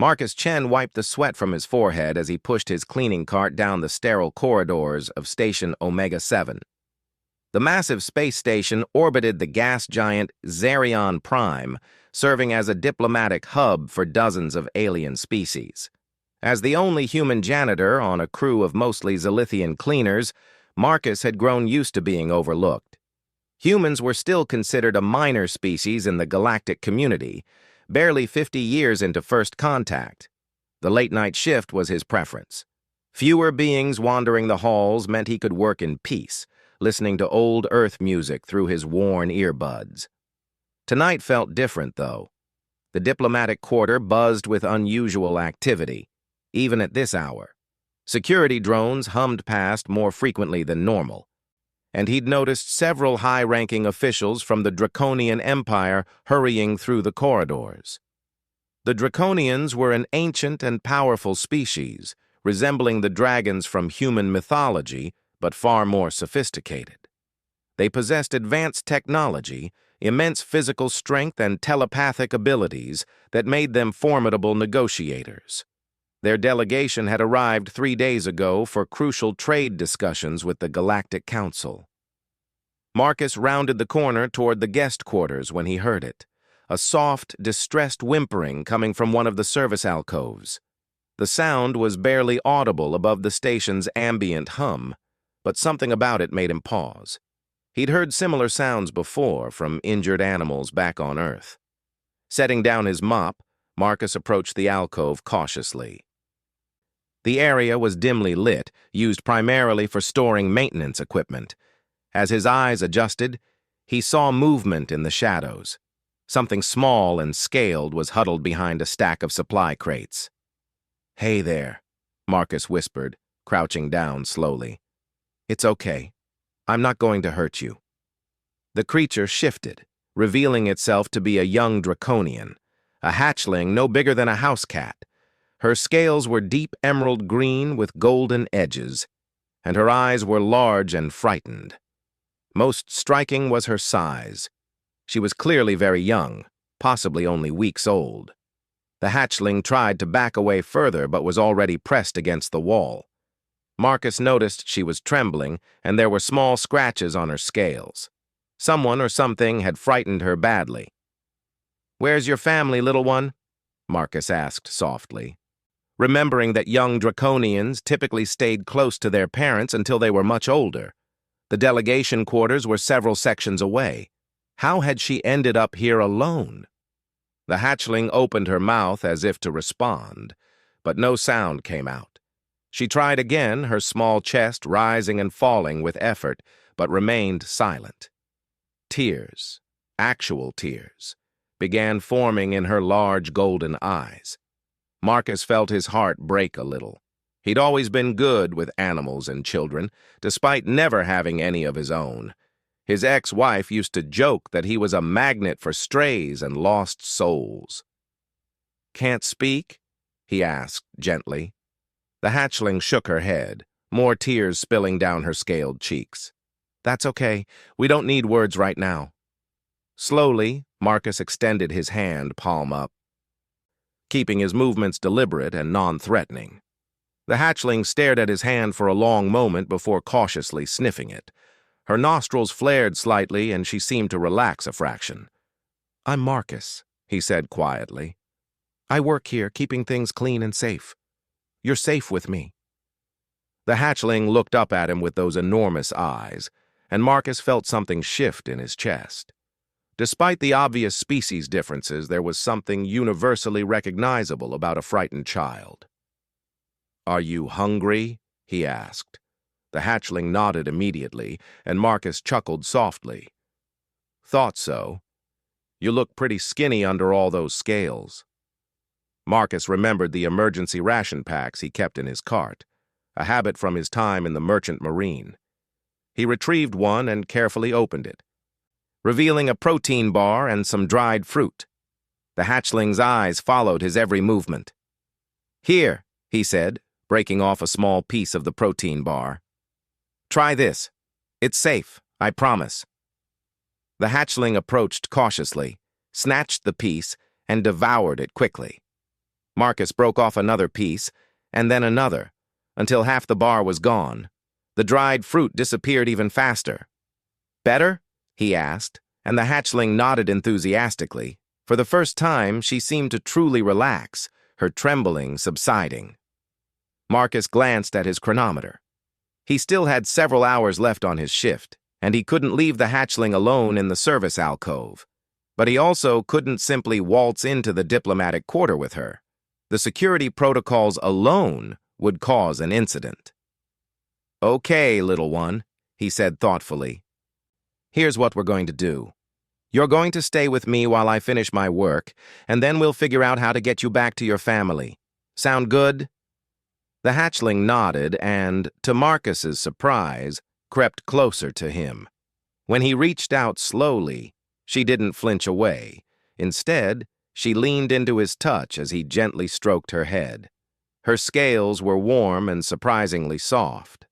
Marcus Chen wiped the sweat from his forehead as he pushed his cleaning cart down the sterile corridors of Station Omega-7. The massive space station orbited the gas giant Xerion Prime, serving as a diplomatic hub for dozens of alien species. As the only human janitor on a crew of mostly Zilithian cleaners, Marcus had grown used to being overlooked. Humans were still considered a minor species in the galactic community, barely 50 years into first contact. The late-night shift was his preference. Fewer beings wandering the halls meant he could work in peace, listening to old Earth music through his worn earbuds. Tonight felt different, though. The diplomatic quarter buzzed with unusual activity, even at this hour. Security drones hummed past more frequently than normal, and he'd noticed several high-ranking officials from the Draconian Empire hurrying through the corridors. The Draconians were an ancient and powerful species, resembling the dragons from human mythology, but far more sophisticated. They possessed advanced technology, immense physical strength, and telepathic abilities that made them formidable negotiators. Their delegation had arrived 3 days ago for crucial trade discussions with the Galactic Council. Marcus rounded the corner toward the guest quarters when he heard it, a soft, distressed whimpering coming from one of the service alcoves. The sound was barely audible above the station's ambient hum, but something about it made him pause. He'd heard similar sounds before from injured animals back on Earth. Setting down his mop, Marcus approached the alcove cautiously. The area was dimly lit, used primarily for storing maintenance equipment. As his eyes adjusted, he saw movement in the shadows. Something small and scaled was huddled behind a stack of supply crates. "Hey there," Marcus whispered, crouching down slowly. "It's okay. I'm not going to hurt you." The creature shifted, revealing itself to be a young draconian, a hatchling no bigger than a house cat. Her scales were deep emerald green with golden edges, and her eyes were large and frightened. Most striking was her size. She was clearly very young, possibly only weeks old. The hatchling tried to back away further but was already pressed against the wall. Marcus noticed she was trembling, and there were small scratches on her scales. Someone or something had frightened her badly. "Where's your family, little one?" Marcus asked softly. Remembering that young draconians typically stayed close to their parents until they were much older. The delegation quarters were several sections away. How had she ended up here alone? The hatchling opened her mouth as if to respond, but no sound came out. She tried again, her small chest rising and falling with effort, but remained silent. Tears, actual tears, began forming in her large golden eyes. Marcus felt his heart break a little. He'd always been good with animals and children, despite never having any of his own. His ex-wife used to joke that he was a magnet for strays and lost souls. "Can't speak?" he asked gently. The hatchling shook her head, more tears spilling down her scaled cheeks. "That's okay. We don't need words right now." Slowly, Marcus extended his hand, palm up, keeping his movements deliberate and non-threatening. The hatchling stared at his hand for a long moment before cautiously sniffing it. Her nostrils flared slightly, and she seemed to relax a fraction. "I'm Marcus," he said quietly. "I work here, keeping things clean and safe. You're safe with me." The hatchling looked up at him with those enormous eyes, and Marcus felt something shift in his chest. Despite the obvious species differences, there was something universally recognizable about a frightened child. "Are you hungry?" he asked. The hatchling nodded immediately, and Marcus chuckled softly. "Thought so. You look pretty skinny under all those scales." Marcus remembered the emergency ration packs he kept in his cart, a habit from his time in the merchant marine. He retrieved one and carefully opened it, revealing a protein bar and some dried fruit. The hatchling's eyes followed his every movement. "Here," he said, breaking off a small piece of the protein bar. "Try this. It's safe, I promise." The hatchling approached cautiously, snatched the piece, and devoured it quickly. Marcus broke off another piece, and then another, until half the bar was gone. The dried fruit disappeared even faster. "Better?" he asked, and the hatchling nodded enthusiastically. For the first time, she seemed to truly relax, her trembling subsiding. Marcus glanced at his chronometer. He still had several hours left on his shift, and he couldn't leave the hatchling alone in the service alcove. But he also couldn't simply waltz into the diplomatic quarter with her. The security protocols alone would cause an incident. "Okay, little one," he said thoughtfully. "Here's what we're going to do. You're going to stay with me while I finish my work, and then we'll figure out how to get you back to your family. Sound good?" The hatchling nodded and, to Marcus's surprise, crept closer to him. When he reached out slowly, she didn't flinch away. Instead, she leaned into his touch as he gently stroked her head. Her scales were warm and surprisingly soft.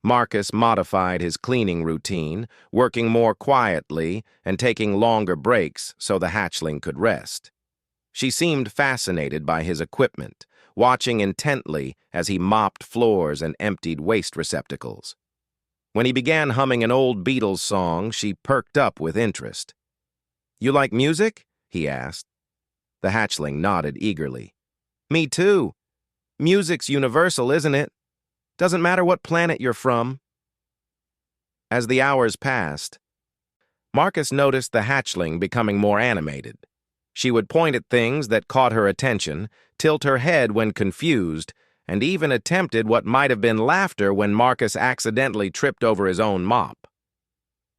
Marcus modified his cleaning routine, working more quietly and taking longer breaks so the hatchling could rest. She seemed fascinated by his equipment, watching intently as he mopped floors and emptied waste receptacles. When he began humming an old Beatles song, she perked up with interest. "You like music?" he asked. The hatchling nodded eagerly. "Me too. Music's universal, isn't it? Doesn't matter what planet you're from." As the hours passed, Marcus noticed the hatchling becoming more animated. She would point at things that caught her attention, tilt her head when confused, and even attempted what might have been laughter when Marcus accidentally tripped over his own mop.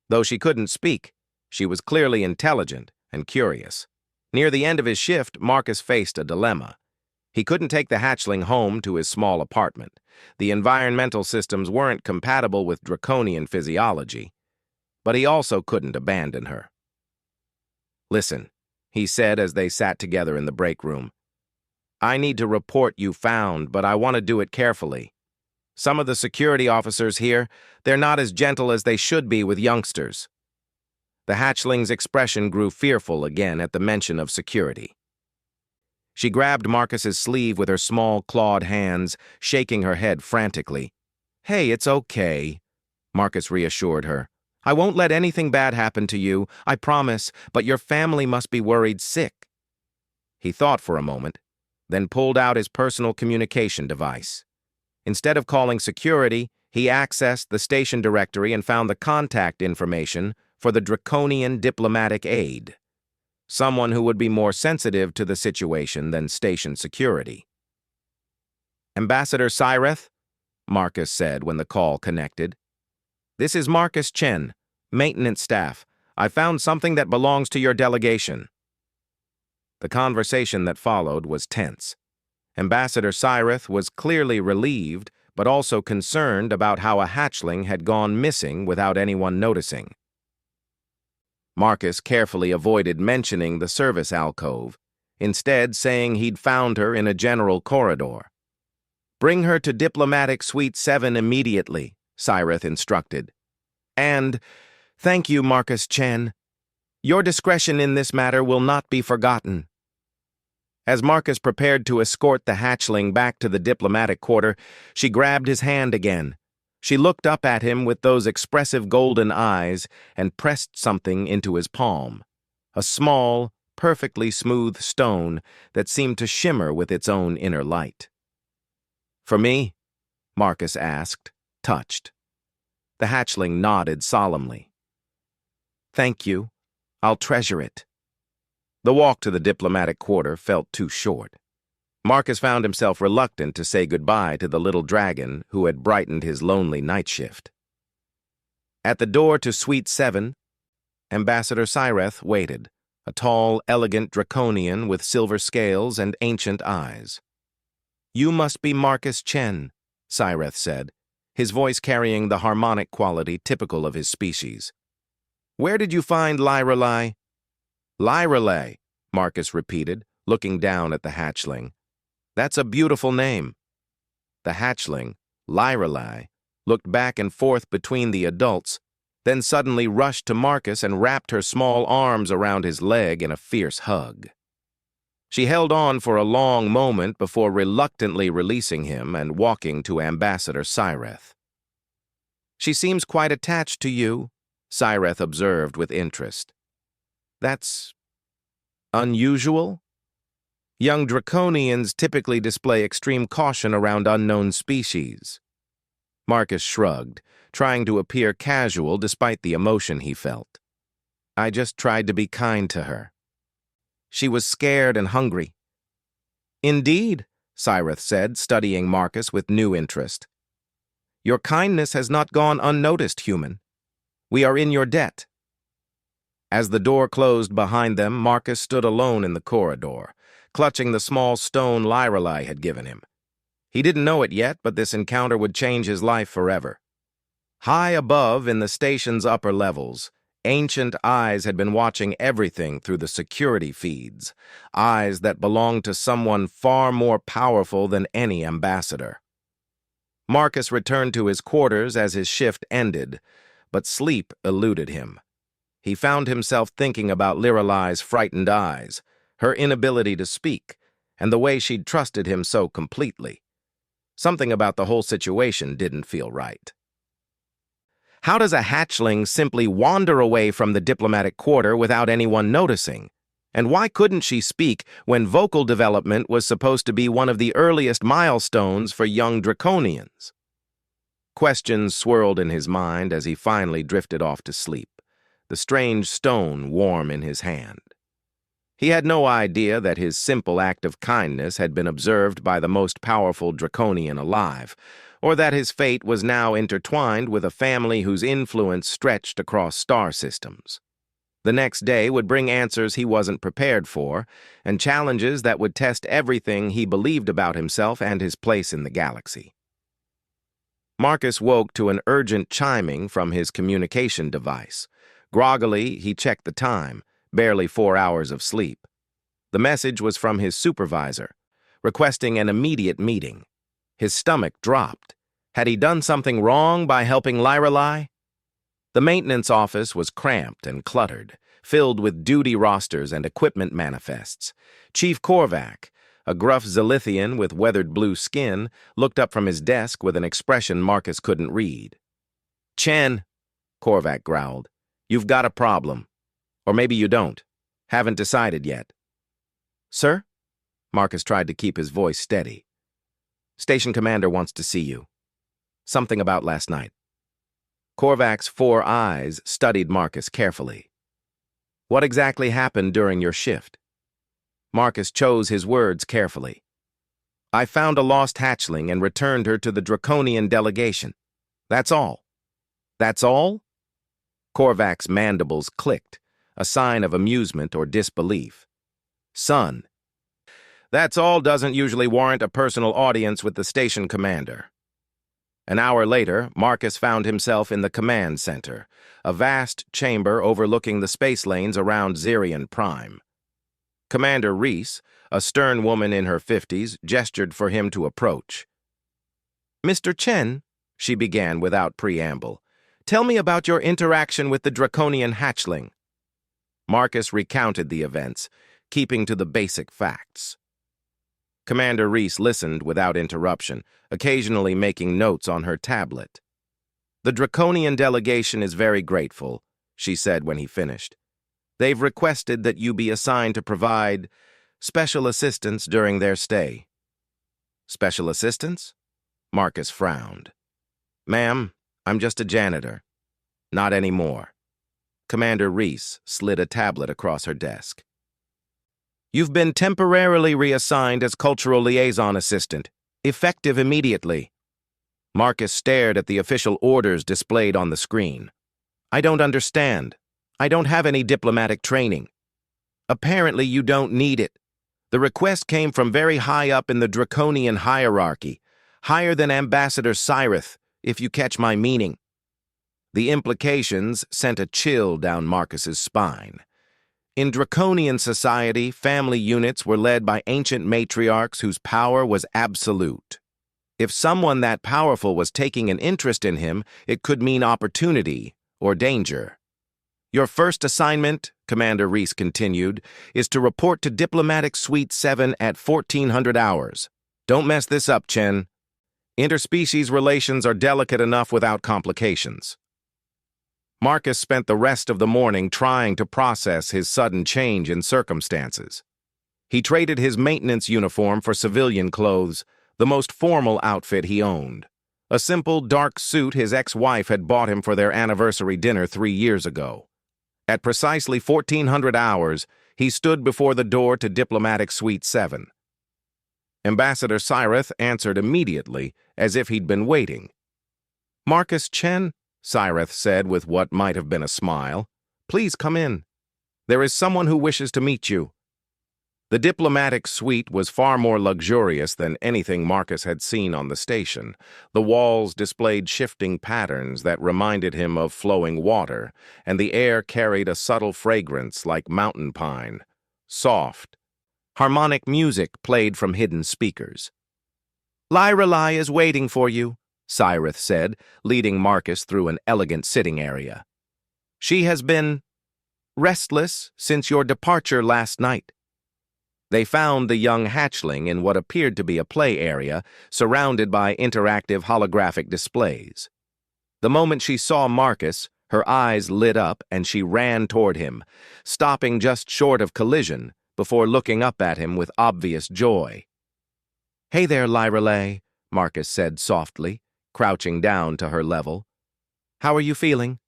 Though she couldn't speak, she was clearly intelligent and curious. Near the end of his shift, Marcus faced a dilemma. He couldn't take the hatchling home to his small apartment. The environmental systems weren't compatible with draconian physiology. But he also couldn't abandon her. "Listen," he said as they sat together in the break room. "I need to report you found, but I want to do it carefully. Some of the security officers here, they're not as gentle as they should be with youngsters." The hatchling's expression grew fearful again at the mention of security. She grabbed Marcus's sleeve with her small, clawed hands, shaking her head frantically. "Hey, it's okay," Marcus reassured her. "I won't let anything bad happen to you, I promise, but your family must be worried sick." He thought for a moment, then pulled out his personal communication device. Instead of calling security, he accessed the station directory and found the contact information for the draconian diplomatic aide. Someone who would be more sensitive to the situation than station security. "Ambassador Cyreth," Marcus said when the call connected. "This is Marcus Chen, maintenance staff. I found something that belongs to your delegation." The conversation that followed was tense. Ambassador Cyreth was clearly relieved, but also concerned about how a hatchling had gone missing without anyone noticing. Marcus carefully avoided mentioning the service alcove, instead saying he'd found her in a general corridor. "Bring her to Diplomatic Suite 7 immediately," Cyreth instructed. "And thank you, Marcus Chen. Your discretion in this matter will not be forgotten." As Marcus prepared to escort the hatchling back to the diplomatic quarter, she grabbed his hand again. She looked up at him with those expressive golden eyes and pressed something into his palm. A small, perfectly smooth stone that seemed to shimmer with its own inner light. "For me?" Marcus asked, touched. The hatchling nodded solemnly. "Thank you. I'll treasure it." The walk to the diplomatic quarter felt too short. Marcus found himself reluctant to say goodbye to the little dragon who had brightened his lonely night shift. At the door to Suite 7, Ambassador Cyreth waited, a tall, elegant draconian with silver scales and ancient eyes. "You must be Marcus Chen," Cyreth said, his voice carrying the harmonic quality typical of his species. "Where did you find Lyrelai?" "Lyrelai," Marcus repeated, looking down at the hatchling. "That's a beautiful name." The hatchling, Lyrelai, looked back and forth between the adults, then suddenly rushed to Marcus and wrapped her small arms around his leg in a fierce hug. She held on for a long moment before reluctantly releasing him and walking to Ambassador Cyreth. "She seems quite attached to you," Cyreth observed with interest. "That's unusual? Young draconians typically display extreme caution around unknown species." Marcus shrugged, trying to appear casual despite the emotion he felt. "I just tried to be kind to her. She was scared and hungry." "Indeed," Cyreth said, studying Marcus with new interest. "Your kindness has not gone unnoticed, human. We are in your debt." As the door closed behind them, Marcus stood alone in the corridor, clutching the small stone Lyrelai had given him. He didn't know it yet, but this encounter would change his life forever. High above, in the station's upper levels, ancient eyes had been watching everything through the security feeds, eyes that belonged to someone far more powerful than any ambassador. Marcus returned to his quarters as his shift ended, but sleep eluded him. He found himself thinking about Lyrelai's frightened eyes, her inability to speak, and the way she'd trusted him so completely. Something about the whole situation didn't feel right. How does a hatchling simply wander away from the diplomatic quarter without anyone noticing? And why couldn't she speak when vocal development was supposed to be one of the earliest milestones for young draconians? Questions swirled in his mind as he finally drifted off to sleep, the strange stone warm in his hand. He had no idea that his simple act of kindness had been observed by the most powerful draconian alive, or that his fate was now intertwined with a family whose influence stretched across star systems. The next day would bring answers he wasn't prepared for, and challenges that would test everything he believed about himself and his place in the galaxy. Marcus woke to an urgent chiming from his communication device. Groggily, he checked the time, barely 4 hours of sleep. The message was from his supervisor, requesting an immediate meeting. His stomach dropped. Had he done something wrong by helping Lyrelai? The maintenance office was cramped and cluttered, filled with duty rosters and equipment manifests. Chief Korvac, a gruff Zilithian with weathered blue skin, looked up from his desk with an expression Marcus couldn't read. "Chen," Korvac growled, "you've got a problem. Or maybe you don't. Haven't decided yet." "Sir?" Marcus tried to keep his voice steady. "Station commander wants to see you. Something about last night." Korvac's 4 eyes studied Marcus carefully. "What exactly happened during your shift?" Marcus chose his words carefully. "I found a lost hatchling and returned her to the Draconian delegation. That's all." "That's all?" Korvac's mandibles clicked, a sign of amusement or disbelief. "Son, that's all doesn't usually warrant a personal audience with the station commander." An hour later, Marcus found himself in the command center, a vast chamber overlooking the space lanes around Zirian Prime. Commander Reese, a stern woman in her 50s, gestured for him to approach. "Mr. Chen," she began without preamble, "tell me about your interaction with the Draconian hatchling." Marcus recounted the events, keeping to the basic facts. Commander Reese listened without interruption, occasionally making notes on her tablet. "The Draconian delegation is very grateful," she said when he finished. "They've requested that you be assigned to provide special assistance during their stay." "Special assistance?" Marcus frowned. "Ma'am, I'm just a janitor." "Not anymore." Commander Reese slid a tablet across her desk. "You've been temporarily reassigned as Cultural Liaison Assistant, effective immediately." Marcus stared at the official orders displayed on the screen. "I don't understand. I don't have any diplomatic training." "Apparently you don't need it. The request came from very high up in the Draconian hierarchy, higher than Ambassador Cyreth, if you catch my meaning." The implications sent a chill down Marcus's spine. In Draconian society, family units were led by ancient matriarchs whose power was absolute. If someone that powerful was taking an interest in him, it could mean opportunity or danger. Your first assignment, Commander Reese continued, is to report to Diplomatic Suite 7 at 1400 hours. Don't mess this up, Chen. Interspecies relations are delicate enough without complications. Marcus spent the rest of the morning trying to process his sudden change in circumstances. He traded his maintenance uniform for civilian clothes, the most formal outfit he owned. A simple, dark suit his ex-wife had bought him for their anniversary dinner 3 years ago. At precisely 1400 hours, he stood before the door to Diplomatic Suite 7. Ambassador Cyrith answered immediately, as if he'd been waiting. "Marcus Chen," Cyrith said with what might have been a smile, "please come in. There is someone who wishes to meet you." The diplomatic suite was far more luxurious than anything Marcus had seen on the station. The walls displayed shifting patterns that reminded him of flowing water, and the air carried a subtle fragrance like mountain pine. Soft, harmonic music played from hidden speakers. "Lyrelai is waiting for you," Cyrith said, leading Marcus through an elegant sitting area. "She has been restless since your departure last night." They found the young hatchling in what appeared to be a play area, surrounded by interactive holographic displays. The moment she saw Marcus, her eyes lit up and she ran toward him, stopping just short of collision before looking up at him with obvious joy. "Hey there, Lyrelai," Marcus said softly, crouching down to her level. "How are you feeling?"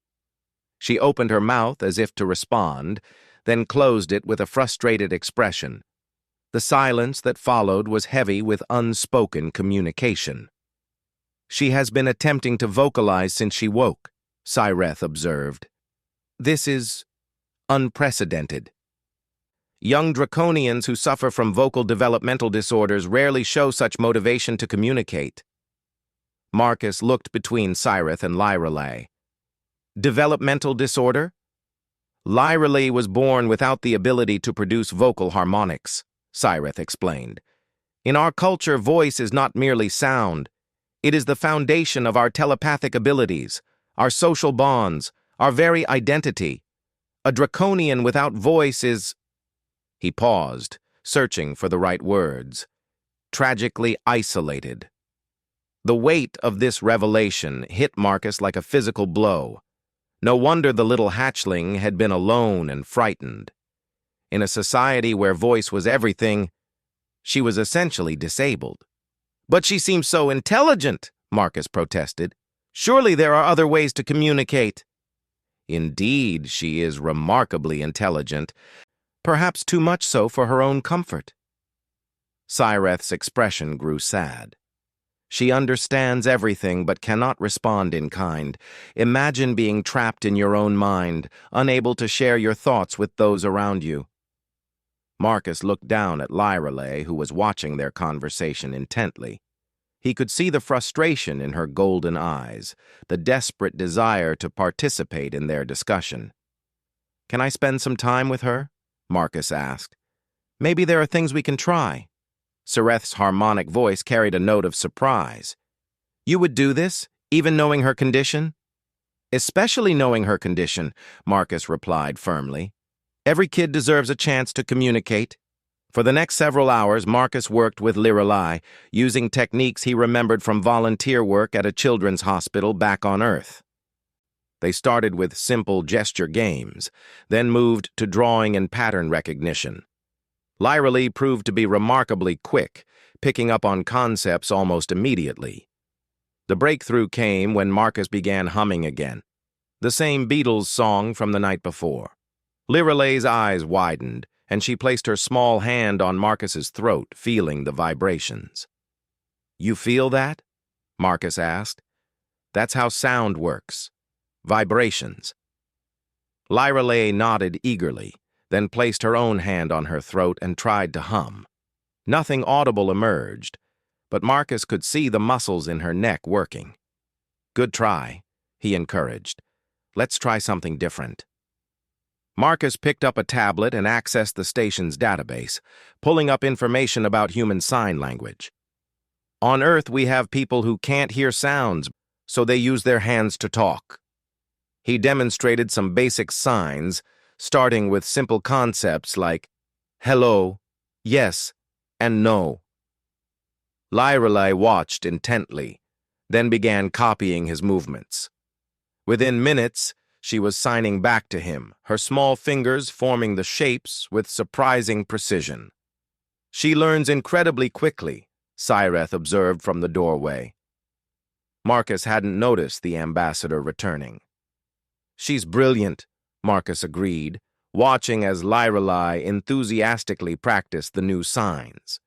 She opened her mouth as if to respond, then closed it with a frustrated expression. The silence that followed was heavy with unspoken communication. "She has been attempting to vocalize since she woke," Cyrith observed. "This is unprecedented. Young draconians who suffer from vocal developmental disorders rarely show such motivation to communicate." Marcus looked between Cyrith and Lyrelai. "Developmental disorder?" "Lyrelai was born without the ability to produce vocal harmonics," Cyrith explained. "In our culture, voice is not merely sound. It is the foundation of our telepathic abilities, our social bonds, our very identity. A draconian without voice is—" He paused, searching for the right words. "Tragically isolated." The weight of this revelation hit Marcus like a physical blow. No wonder the little hatchling had been alone and frightened. In a society where voice was everything, she was essentially disabled. "But she seems so intelligent," Marcus protested. "Surely there are other ways to communicate." "Indeed, she is remarkably intelligent, perhaps too much so for her own comfort." Cyrith's expression grew sad. "She understands everything but cannot respond in kind. Imagine being trapped in your own mind, unable to share your thoughts with those around you." Marcus looked down at Lyrelai, who was watching their conversation intently. He could see the frustration in her golden eyes, the desperate desire to participate in their discussion. "Can I spend some time with her?" Marcus asked. "Maybe there are things we can try." Cyrith's harmonic voice carried a note of surprise. "You would do this, even knowing her condition?" "Especially knowing her condition," Marcus replied firmly. "Every kid deserves a chance to communicate." For the next several hours, Marcus worked with Lyrelai, using techniques he remembered from volunteer work at a children's hospital back on Earth. They started with simple gesture games, then moved to drawing and pattern recognition. Lyrelai proved to be remarkably quick, picking up on concepts almost immediately. The breakthrough came when Marcus began humming again, the same Beatles song from the night before. Lyrelai's eyes widened, and she placed her small hand on Marcus's throat, feeling the vibrations. "You feel that?" Marcus asked. "That's how sound works. Vibrations." Lyrelai nodded eagerly, then placed her own hand on her throat and tried to hum. Nothing audible emerged, but Marcus could see the muscles in her neck working. "Good try," he encouraged. "Let's try something different." Marcus picked up a tablet and accessed the station's database, pulling up information about human sign language. "On Earth, we have people who can't hear sounds, so they use their hands to talk." He demonstrated some basic signs, starting with simple concepts like hello, yes, and no. Lyrelei watched intently, then began copying his movements. Within minutes, she was signing back to him, her small fingers forming the shapes with surprising precision. She learns incredibly quickly, Cyreth observed from the doorway. Marcus hadn't noticed the ambassador returning. She's brilliant, Marcus agreed, watching as Lyrelei enthusiastically practiced the new signs.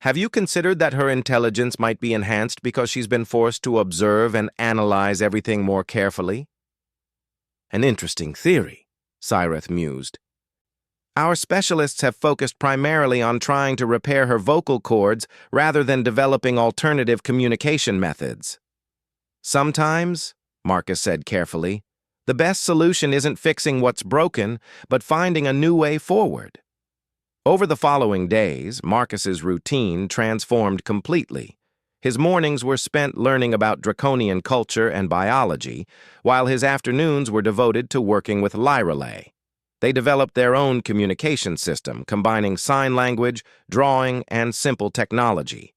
Have you considered that her intelligence might be enhanced because she's been forced to observe and analyze everything more carefully? An interesting theory, Cyreth mused. Our specialists have focused primarily on trying to repair her vocal cords rather than developing alternative communication methods. Sometimes, Marcus said carefully, the best solution isn't fixing what's broken, but finding a new way forward. Over the following days, Marcus's routine transformed completely. His mornings were spent learning about draconian culture and biology, while his afternoons were devoted to working with Lyrelei. They developed their own communication system, combining sign language, drawing, and simple technology.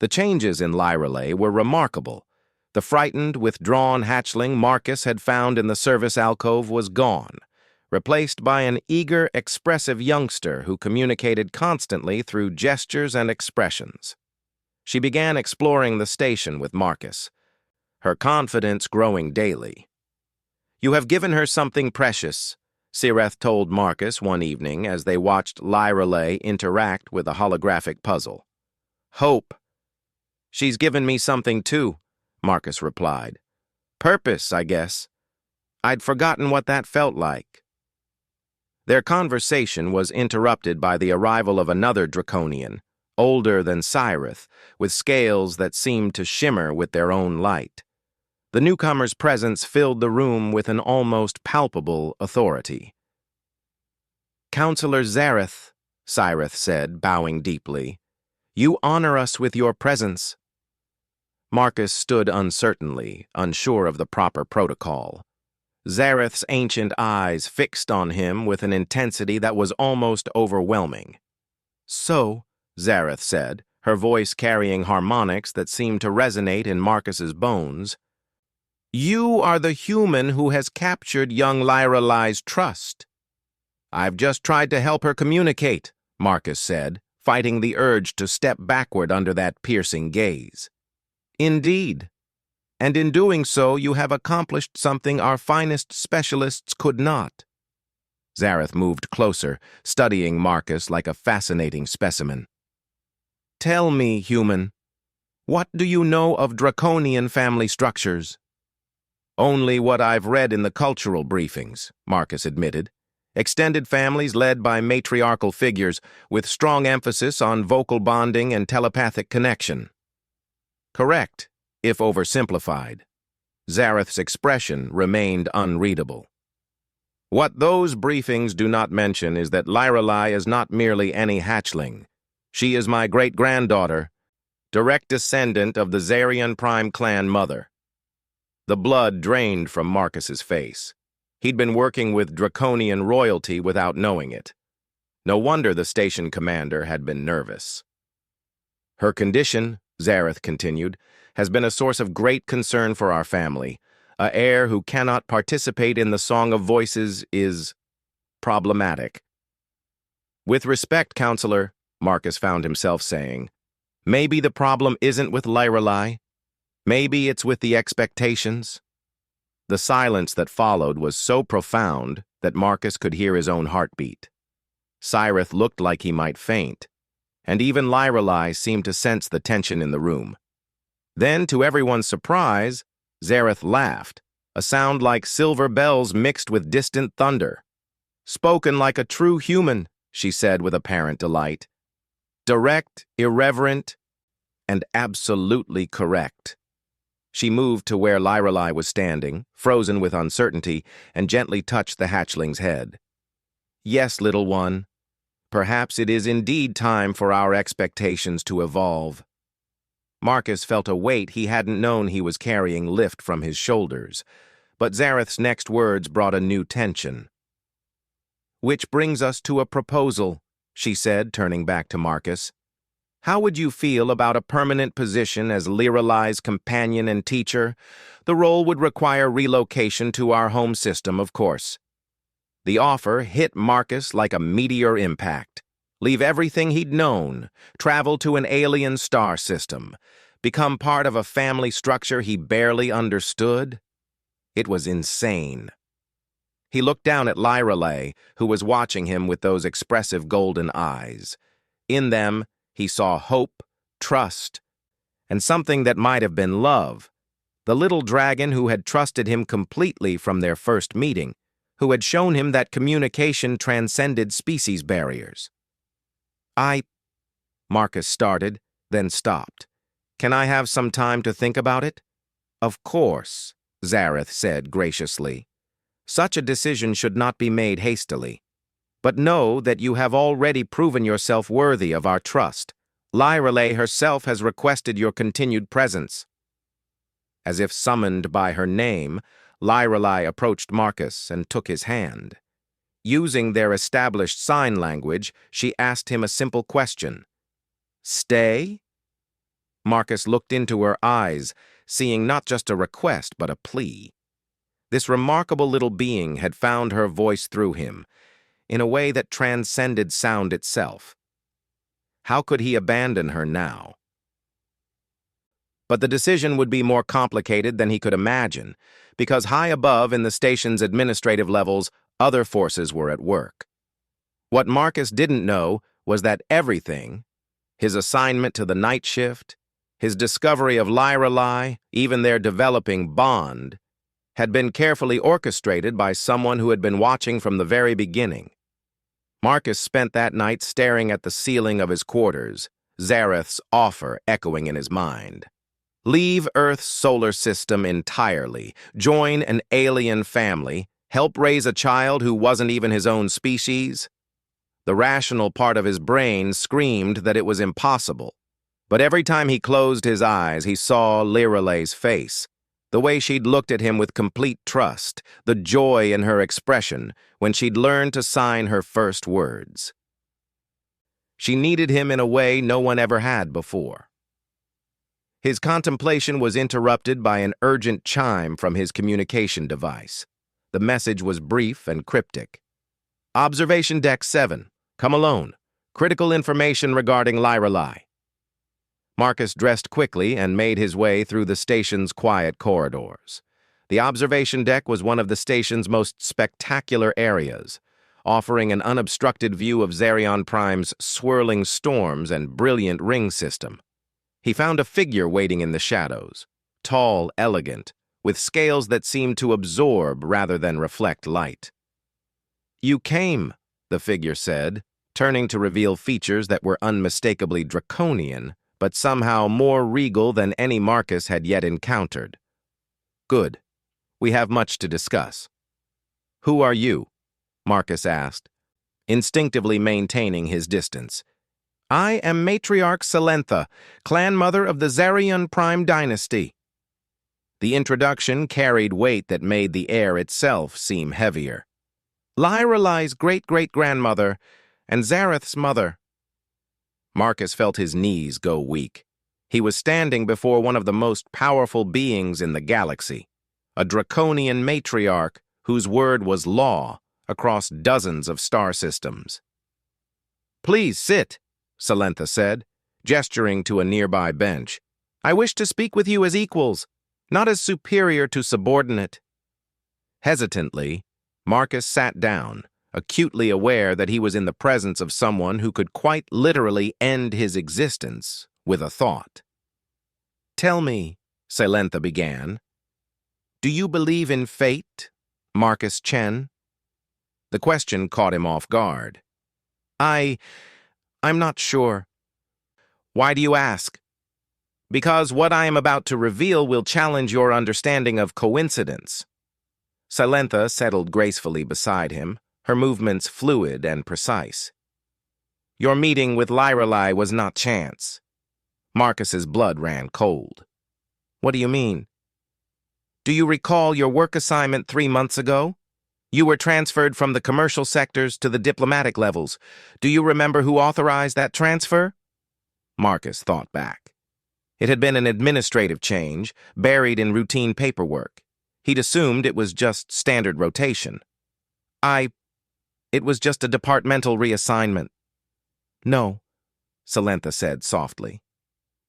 The changes in Lyrelei were remarkable. The frightened, withdrawn hatchling Marcus had found in the service alcove was gone, replaced by an eager, expressive youngster who communicated constantly through gestures and expressions. She began exploring the station with Marcus, her confidence growing daily. You have given her something precious, Cyreth told Marcus one evening as they watched Lyrelei interact with a holographic puzzle. Hope. She's given me something too, Marcus replied. Purpose, I guess. I'd forgotten what that felt like. Their conversation was interrupted by the arrival of another draconian, older than Cyreth, with scales that seemed to shimmer with their own light. The newcomer's presence filled the room with an almost palpable authority. Counselor Zareth, Cyreth said, bowing deeply, you honor us with your presence. Marcus stood uncertainly, unsure of the proper protocol. Zareth's ancient eyes fixed on him with an intensity that was almost overwhelming. So, Zareth said, her voice carrying harmonics that seemed to resonate in Marcus's bones, you are the human who has captured young Lyrelei's trust. I've just tried to help her communicate, Marcus said, fighting the urge to step backward under that piercing gaze. Indeed. And in doing so, you have accomplished something our finest specialists could not. Zareth moved closer, studying Marcus like a fascinating specimen. Tell me, human, what do you know of draconian family structures? Only what I've read in the cultural briefings, Marcus admitted. Extended families led by matriarchal figures, with strong emphasis on vocal bonding and telepathic connection. Correct, if oversimplified. Zareth's expression remained unreadable. What those briefings do not mention is that Lyrelei is not merely any hatchling. She is my great-granddaughter, direct descendant of the Zarian Prime clan mother. The blood drained from Marcus's face. He'd been working with draconian royalty without knowing it. No wonder the station commander had been nervous. Her condition, Zareth continued, has been a source of great concern for our family. A heir who cannot participate in the Song of Voices is problematic. With respect, Counselor, Marcus found himself saying, maybe the problem isn't with Lyrelei. Maybe it's with the expectations. The silence that followed was so profound that Marcus could hear his own heartbeat. Cyreth looked like he might faint, and even Lyrelei seemed to sense the tension in the room. Then, to everyone's surprise, Zareth laughed, a sound like silver bells mixed with distant thunder. Spoken like a true human, she said with apparent delight. Direct, irreverent, and absolutely correct. She moved to where Lyrelei was standing, frozen with uncertainty, and gently touched the hatchling's head. Yes, little one, perhaps it is indeed time for our expectations to evolve. Marcus felt a weight he hadn't known he was carrying lift from his shoulders, but Zareth's next words brought a new tension. "Which brings us to a proposal," she said, turning back to Marcus. "How would you feel about a permanent position as Lirelai's companion and teacher? The role would require relocation to our home system, of course." The offer hit Marcus like a meteor impact. Leave everything he'd known, travel to an alien star system, become part of a family structure he barely understood? It was insane. He looked down at Lirelai, who was watching him with those expressive golden eyes. In them, he saw hope, trust, and something that might have been love. The little dragon who had trusted him completely from their first meeting, who had shown him that communication transcended species barriers. Marcus started, then stopped. "Can I have some time to think about it?" "Of course," Zareth said graciously. "Such a decision should not be made hastily. But know that you have already proven yourself worthy of our trust. Lirelai herself has requested your continued presence." As if summoned by her name, Lirelai approached Marcus and took his hand. Using their established sign language, she asked him a simple question. "Stay?" Marcus looked into her eyes, seeing not just a request but a plea. This remarkable little being had found her voice through him, in a way that transcended sound itself. How could he abandon her now? But the decision would be more complicated than he could imagine, because high above in the station's administrative levels, other forces were at work. What Marcus didn't know was that everything, his assignment to the night shift, his discovery of Lirelai, even their developing bond, had been carefully orchestrated by someone who had been watching from the very beginning. Marcus spent that night staring at the ceiling of his quarters, Zareth's offer echoing in his mind. Leave Earth's solar system entirely, join an alien family, help raise a child who wasn't even his own species? The rational part of his brain screamed that it was impossible. But every time he closed his eyes, he saw Lirelai's face, the way she'd looked at him with complete trust, the joy in her expression when she'd learned to sign her first words. She needed him in a way no one ever had before. His contemplation was interrupted by an urgent chime from his communication device. The message was brief and cryptic. "Observation Deck 7. Come alone. Critical information regarding Lirelai." Marcus dressed quickly and made his way through the station's quiet corridors. The observation deck was one of the station's most spectacular areas, offering an unobstructed view of Zarion Prime's swirling storms and brilliant ring system. He found a figure waiting in the shadows, tall, elegant, with scales that seemed to absorb rather than reflect light. "You came," the figure said, turning to reveal features that were unmistakably draconian, but somehow more regal than any Marcus had yet encountered. "Good. We have much to discuss." "Who are you?" Marcus asked, instinctively maintaining his distance. "I am Matriarch Selentha, clan mother of the Zarion Prime dynasty." The introduction carried weight that made the air itself seem heavier. "Lirelai's great-great-grandmother, and Zareth's mother." Marcus felt his knees go weak. He was standing before one of the most powerful beings in the galaxy, a draconian matriarch whose word was law across dozens of star systems. "Please sit," Selentha said, gesturing to a nearby bench. "I wish to speak with you as equals, not as superior to subordinate." Hesitantly, Marcus sat down, acutely aware that he was in the presence of someone who could quite literally end his existence with a thought. "Tell me," Selentha began, "do you believe in fate, Marcus Chen?" The question caught him off guard. I'm not sure." "Why do you ask?" "Because what I am about to reveal will challenge your understanding of coincidence." Selentha settled gracefully beside him, her movements fluid and precise. "Your meeting with Lirelai was not chance." Marcus's blood ran cold. "What do you mean?" Do you recall your work assignment 3 months ago? You were transferred from the commercial sectors to the diplomatic levels. Do you remember who authorized that transfer? Marcus thought back. It had been an administrative change, buried in routine paperwork. He'd assumed it was just standard rotation. It was just a departmental reassignment. No, Salentha said softly.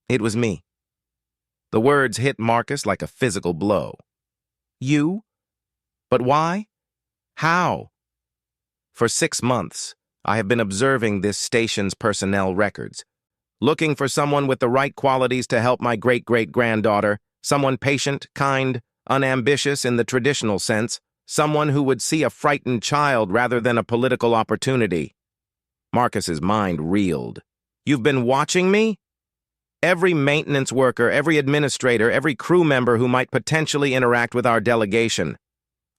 It was me. The words hit Marcus like a physical blow. You? But why? How? For 6 months, I have been observing this station's personnel records, looking for someone with the right qualities to help my great-great-granddaughter, someone patient, kind, unambitious in the traditional sense, someone who would see a frightened child rather than a political opportunity. Marcus's mind reeled. You've been watching me? Every maintenance worker, every administrator, every crew member who might potentially interact with our delegation.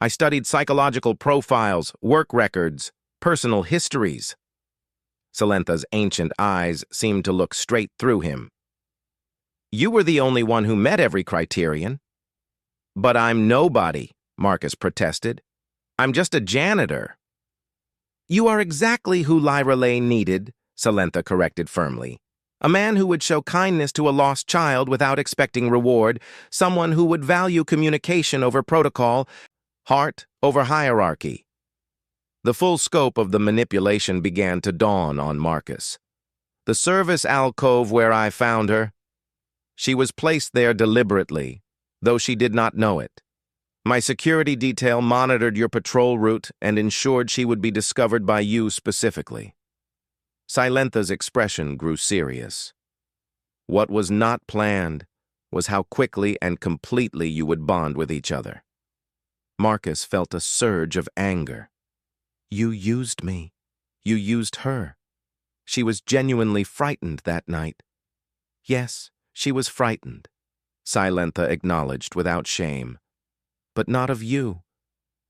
I studied psychological profiles, work records, personal histories. Salentha's ancient eyes seemed to look straight through him. You were the only one who met every criterion. But I'm nobody, Marcus protested. I'm just a janitor. You are exactly who Lyra Lay needed, Salentha corrected firmly. A man who would show kindness to a lost child without expecting reward, someone who would value communication over protocol, heart over hierarchy. The full scope of the manipulation began to dawn on Marcus. The service alcove where I found her, she was placed there deliberately, though she did not know it. My security detail monitored your patrol route and ensured she would be discovered by you specifically. Salentha's expression grew serious. What was not planned was how quickly and completely you would bond with each other. Marcus felt a surge of anger. You used me. You used her. She was genuinely frightened that night. Yes, she was frightened, Salentha acknowledged without shame. But not of you.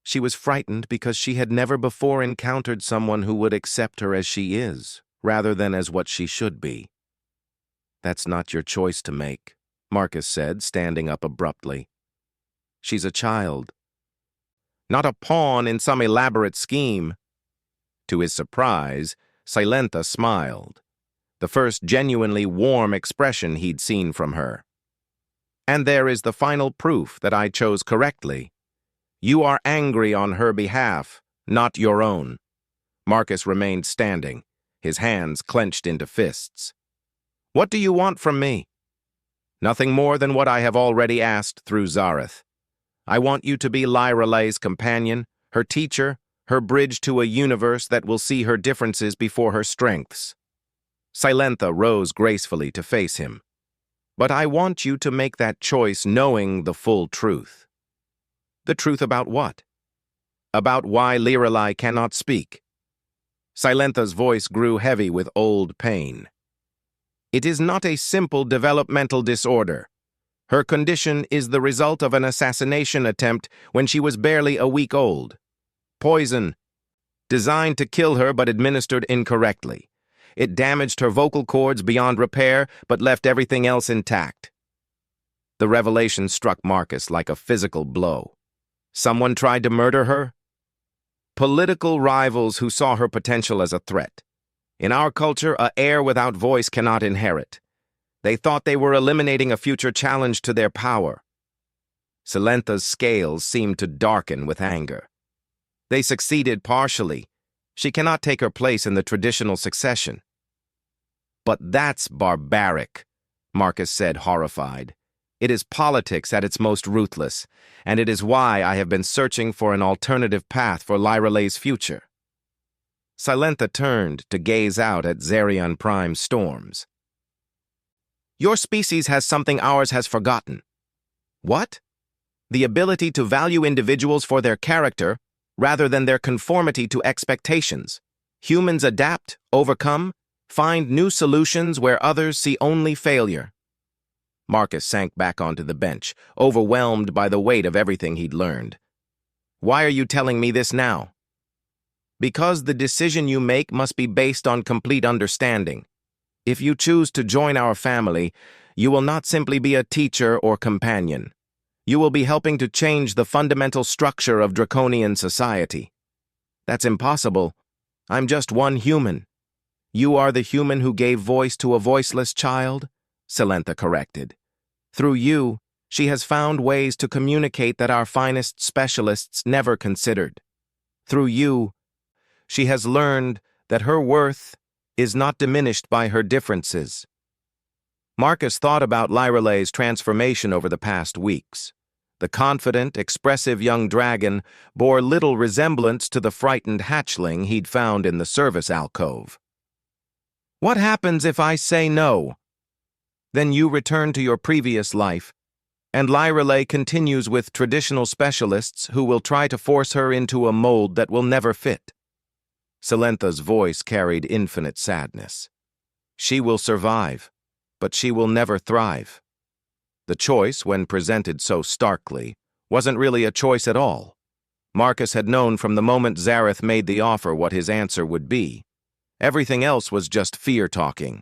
She was frightened because she had never before encountered someone who would accept her as she is, rather than as what she should be. That's not your choice to make, Marcus said, standing up abruptly. She's a child. Not a pawn in some elaborate scheme. To his surprise, Salentha smiled, the first genuinely warm expression he'd seen from her. And there is the final proof that I chose correctly. You are angry on her behalf, not your own. Marcus remained standing, his hands clenched into fists. What do you want from me? Nothing more than what I have already asked through Zareth. I want you to be Lyra Lay's companion, her teacher, her bridge to a universe that will see her differences before her strengths. Salentha rose gracefully to face him. But I want you to make that choice knowing the full truth. The truth about what? About why Lyralai cannot speak. Salentha's voice grew heavy with old pain. It is not a simple developmental disorder. Her condition is the result of an assassination attempt when she was barely a week old. Poison, designed to kill her but administered incorrectly. It damaged her vocal cords beyond repair but left everything else intact. The revelation struck Marcus like a physical blow. Someone tried to murder her? Political rivals who saw her potential as a threat. In our culture, an heir without voice cannot inherit. They thought they were eliminating a future challenge to their power. Salentha's scales seemed to darken with anger. They succeeded partially. She cannot take her place in the traditional succession. But that's barbaric, Marcus said, horrified. It is politics at its most ruthless, and it is why I have been searching for an alternative path for Lyra Lay's future. Salentha turned to gaze out at Zerion Prime's storms. Your species has something ours has forgotten. What? The ability to value individuals for their character rather than their conformity to expectations. Humans adapt, overcome, find new solutions where others see only failure. Marcus sank back onto the bench, overwhelmed by the weight of everything he'd learned. Why are you telling me this now? Because the decision you make must be based on complete understanding. If you choose to join our family, you will not simply be a teacher or companion. You will be helping to change the fundamental structure of draconian society. That's impossible. I'm just one human. You are the human who gave voice to a voiceless child, Selentha corrected. Through you, she has found ways to communicate that our finest specialists never considered. Through you, she has learned that her worth is not diminished by her differences. Marcus thought about Lyraleigh's transformation over the past weeks. The confident, expressive young dragon bore little resemblance to the frightened hatchling he'd found in the service alcove. What happens if I say no? Then you return to your previous life, and Lyraleigh continues with traditional specialists who will try to force her into a mold that will never fit. Selentha's voice carried infinite sadness. She will survive, but she will never thrive. The choice, when presented so starkly, wasn't really a choice at all. Marcus had known from the moment Zareth made the offer what his answer would be. Everything else was just fear-talking.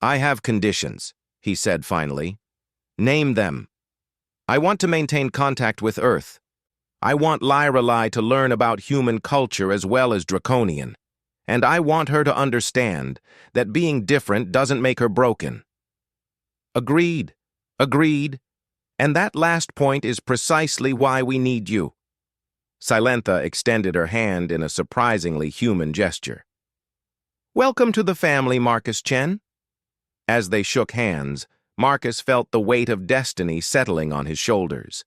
I have conditions, he said finally. Name them. I want to maintain contact with Earth. I want Lyraleigh to learn about human culture as well as draconian. And I want her to understand that being different doesn't make her broken. Agreed. Agreed. And that last point is precisely why we need you. Selentha extended her hand in a surprisingly human gesture. Welcome to the family, Marcus Chen. As they shook hands, Marcus felt the weight of destiny settling on his shoulders.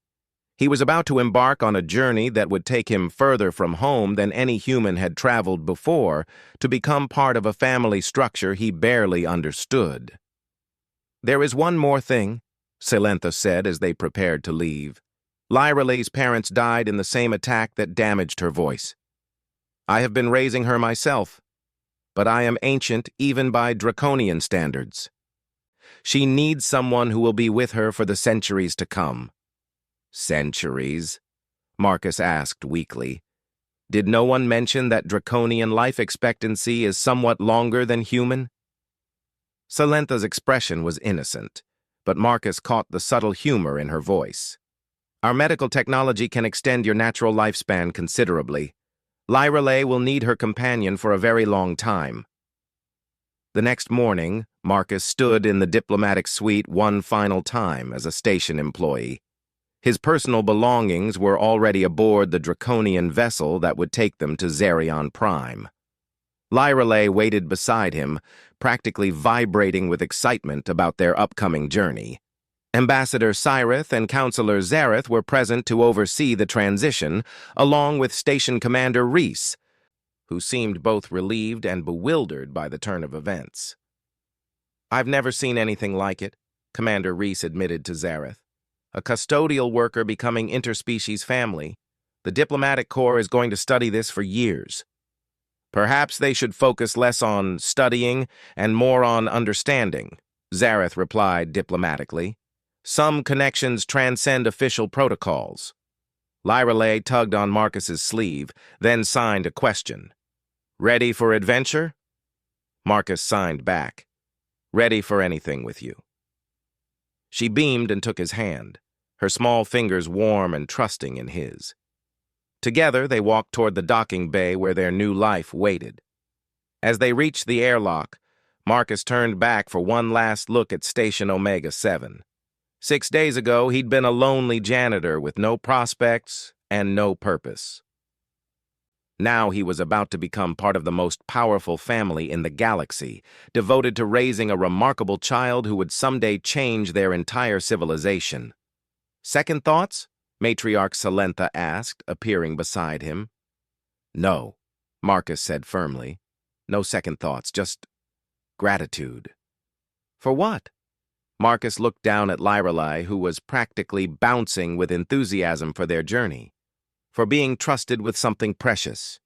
He was about to embark on a journey that would take him further from home than any human had traveled before, to become part of a family structure he barely understood. There is one more thing, Selentha said as they prepared to leave. Lyraleigh's parents died in the same attack that damaged her voice. I have been raising her myself, but I am ancient even by draconian standards. She needs someone who will be with her for the centuries to come. Centuries? Marcus asked weakly. Did no one mention that draconian life expectancy is somewhat longer than human? Selentha's expression was innocent, but Marcus caught the subtle humor in her voice. Our medical technology can extend your natural lifespan considerably. Lyraleigh will need her companion for a very long time. The next morning, Marcus stood in the diplomatic suite one final time as a station employee. His personal belongings were already aboard the draconian vessel that would take them to Zarion Prime. Lyraleigh waited beside him, practically vibrating with excitement about their upcoming journey. Ambassador Cyrith and Counselor Zareth were present to oversee the transition, along with Station Commander Reese, who seemed both relieved and bewildered by the turn of events. I've never seen anything like it, Commander Reese admitted to Zareth. A custodial worker becoming interspecies family. The diplomatic corps is going to study this for years. Perhaps they should focus less on studying and more on understanding, Zareth replied diplomatically. Some connections transcend official protocols. Lyraleigh tugged on Marcus's sleeve, then signed a question. Ready for adventure? Marcus signed back. Ready for anything with you. She beamed and took his hand, her small fingers warm and trusting in his. Together, they walked toward the docking bay where their new life waited. As they reached the airlock, Marcus turned back for one last look at Station Omega-7. 6 days ago, he'd been a lonely janitor with no prospects and no purpose. Now he was about to become part of the most powerful family in the galaxy, devoted to raising a remarkable child who would someday change their entire civilization. Second thoughts? Matriarch Selentha asked, appearing beside him. No, Marcus said firmly. No second thoughts, just gratitude. For what? Marcus looked down at Lyraleigh, who was practically bouncing with enthusiasm for their journey. For being trusted with something precious.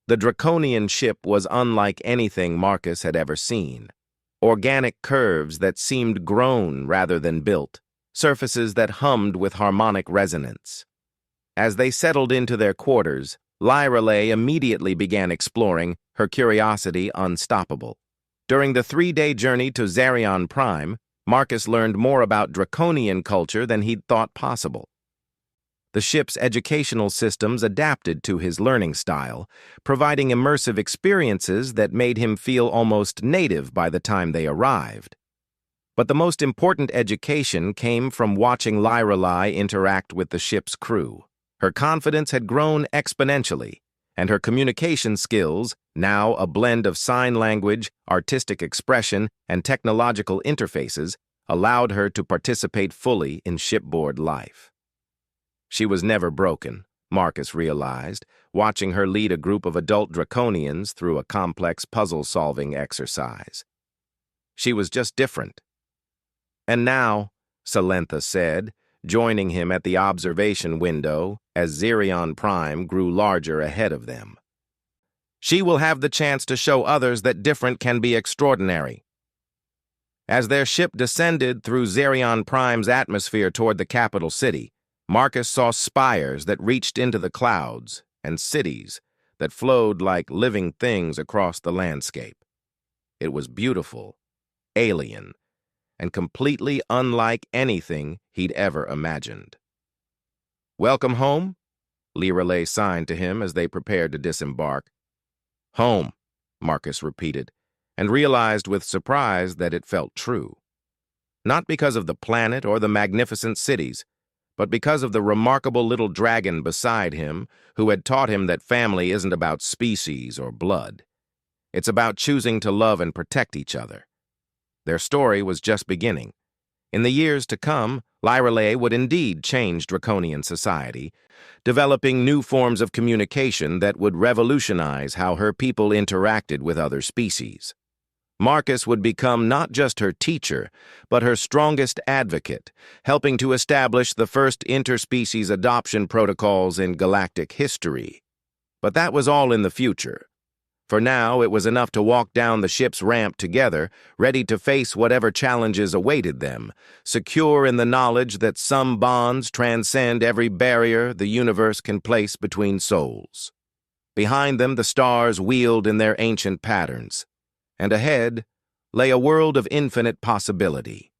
The draconian ship was unlike anything Marcus had ever seen. Organic curves that seemed grown rather than built, surfaces that hummed with harmonic resonance. As they settled into their quarters, Lyraleigh immediately began exploring, her curiosity unstoppable. During the 3-day journey to Zarion Prime, Marcus learned more about draconian culture than he'd thought possible. The ship's educational systems adapted to his learning style, providing immersive experiences that made him feel almost native by the time they arrived. But the most important education came from watching Lorelei interact with the ship's crew. Her confidence had grown exponentially, and her communication skills, now a blend of sign language, artistic expression, and technological interfaces, allowed her to participate fully in shipboard life. She was never broken, Marcus realized, watching her lead a group of adult Draconians through a complex puzzle-solving exercise. She was just different. And now, Salentha said, joining him at the observation window as Xerion Prime grew larger ahead of them. She will have the chance to show others that different can be extraordinary. As their ship descended through Xerion Prime's atmosphere toward the capital city, Marcus saw spires that reached into the clouds and cities that flowed like living things across the landscape. It was beautiful, alien, and completely unlike anything he'd ever imagined. "Welcome home?" Lorelei signed to him as they prepared to disembark. "Home," Marcus repeated, and realized with surprise that it felt true. Not because of the planet or the magnificent cities, but because of the remarkable little dragon beside him who had taught him that family isn't about species or blood. It's about choosing to love and protect each other. Their story was just beginning. In the years to come, Lorelei would indeed change Draconian society, developing new forms of communication that would revolutionize how her people interacted with other species. Marcus would become not just her teacher, but her strongest advocate, helping to establish the first interspecies adoption protocols in galactic history. But that was all in the future. For now, it was enough to walk down the ship's ramp together, ready to face whatever challenges awaited them, secure in the knowledge that some bonds transcend every barrier the universe can place between souls. Behind them, the stars wheeled in their ancient patterns, and ahead lay a world of infinite possibility.